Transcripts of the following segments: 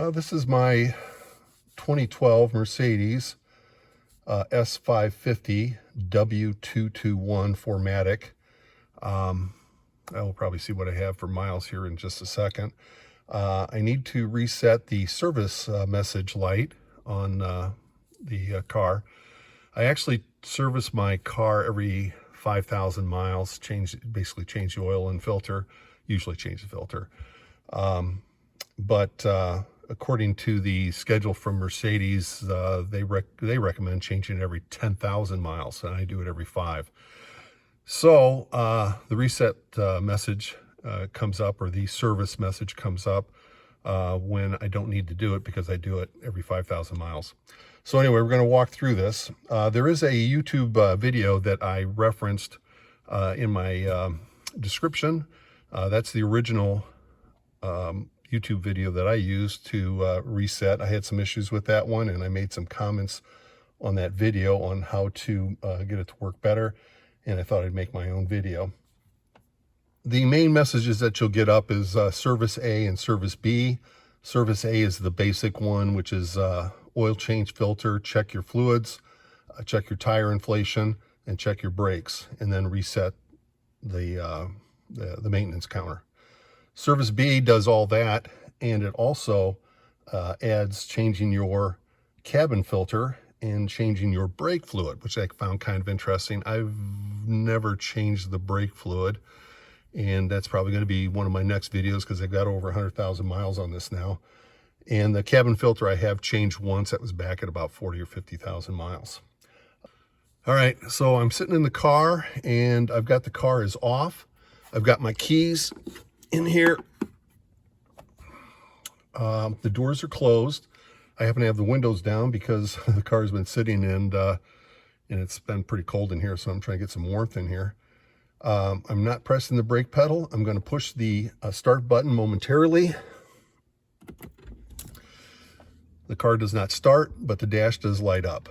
This is my 2012 Mercedes S550 W221 4MATIC. I will probably see what I have for miles here in just a second. I need to reset the service message light on the car. I actually service my car every 5,000 miles, basically change the oil and filter, usually change the filter. But according to the schedule from Mercedes, they recommend changing it every 10,000 miles, and I do it every 5. So the reset message comes up, or the service message comes up when I don't need to do it, because I do it every 5,000 miles. So anyway, we're going to walk through this. There is a YouTube video that I referenced in my description. That's the original YouTube video that I used to reset. I had some issues with that one, and I made some comments on that video on how to get it to work better, and I thought I'd make my own video. The main messages that you'll get up is Service A and Service B. Service A is the basic one, which is oil change filter, check your fluids, check your tire inflation, and check your brakes, and then reset the maintenance counter. Service B does all that, and it also adds changing your cabin filter and changing your brake fluid, which I found kind of interesting. I've never changed the brake fluid, and that's probably going to be one of my next videos, because I've got over 100,000 miles on this now. And the cabin filter I have changed once. That was back at about 40 or 50,000 miles. All right, so I'm sitting in the car, and I've got the car is off. I've got my keys in here. The doors are closed. I happen to have the windows down because the car's been sitting, and it's been pretty cold in here, so I'm trying to get some warmth in here. I'm not pressing the brake pedal. I'm going to push the start button momentarily. The car does not start, but the dash does light up.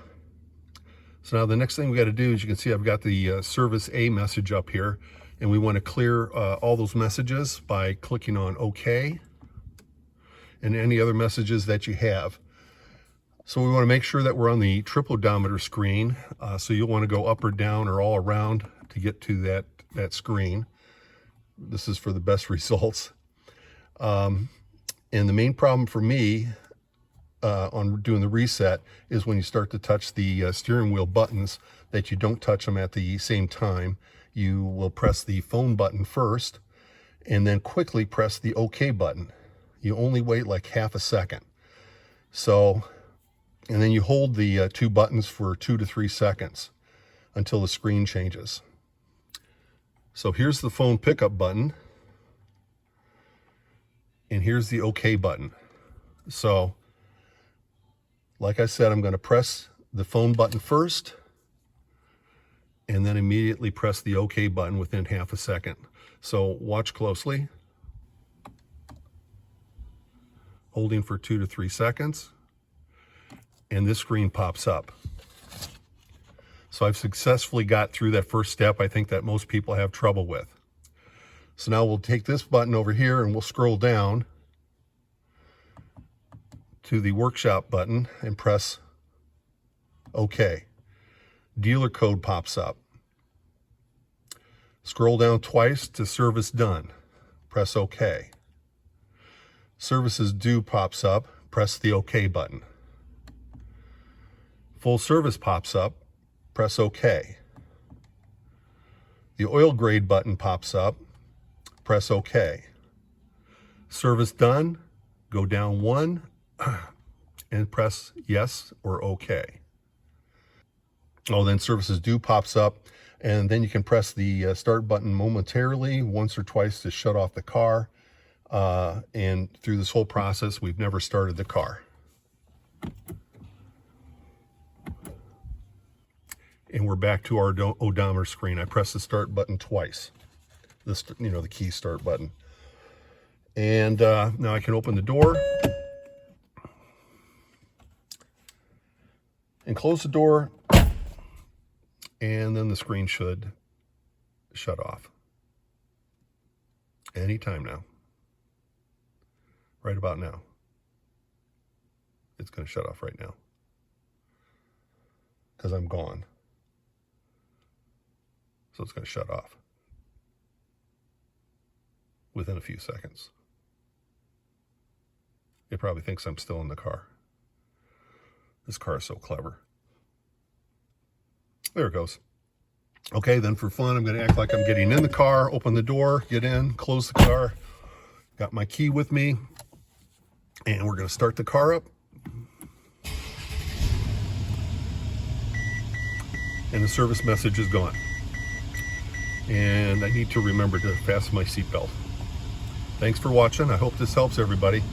So now the next thing we got to do is, you can see I've got the Service A message up here, and we want to clear all those messages by clicking on OK, and any other messages that you have. So we want to make sure that we're on the trip odometer screen. So you'll want to go up or down or all around to get to that screen. This is for the best results. And the main problem for me on doing the reset is when you start to touch the steering wheel buttons, that you don't touch them at the same time. You will press the phone button first, and then quickly press the OK button. You only wait like half a second. So, and then you hold the two buttons for 2 to 3 seconds until the screen changes. So here's the phone pickup button, and here's the OK button. So, like I said, I'm going to press the phone button first, and then immediately press the OK button within half a second. So watch closely. Holding for 2 to 3 seconds, and this screen pops up. So I've successfully got through that first step, I think, that most people have trouble with. So now we'll take this button over here, and we'll scroll down to the workshop button and press OK. Dealer code pops up. Scroll down twice to service done. Press OK. Services due pops up. Press the OK button. Full service pops up. Press OK. The oil grade button pops up. Press OK. Service done. Go down 1 and press yes or OK. Oh, then services due pops up, and then you can press the start button momentarily once or twice to shut off the car. And through this whole process, we've never started the car. And we're back to our odometer screen. I press the start button twice. This, the key start button. And now I can open the door and close the door, and then the screen should shut off anytime now. Right about now. it's going to shut off right now because I'm gone. So it's going to shut off within a few seconds. It probably thinks I'm still in the car. This car is so clever. There it goes. Okay, then for fun, I'm going to act like I'm getting in the car, open the door, get in, close the car. Got my key with me, and we're going to start the car up. And the service message is gone. And I need to remember to fasten my seatbelt. Thanks for watching. I hope this helps everybody.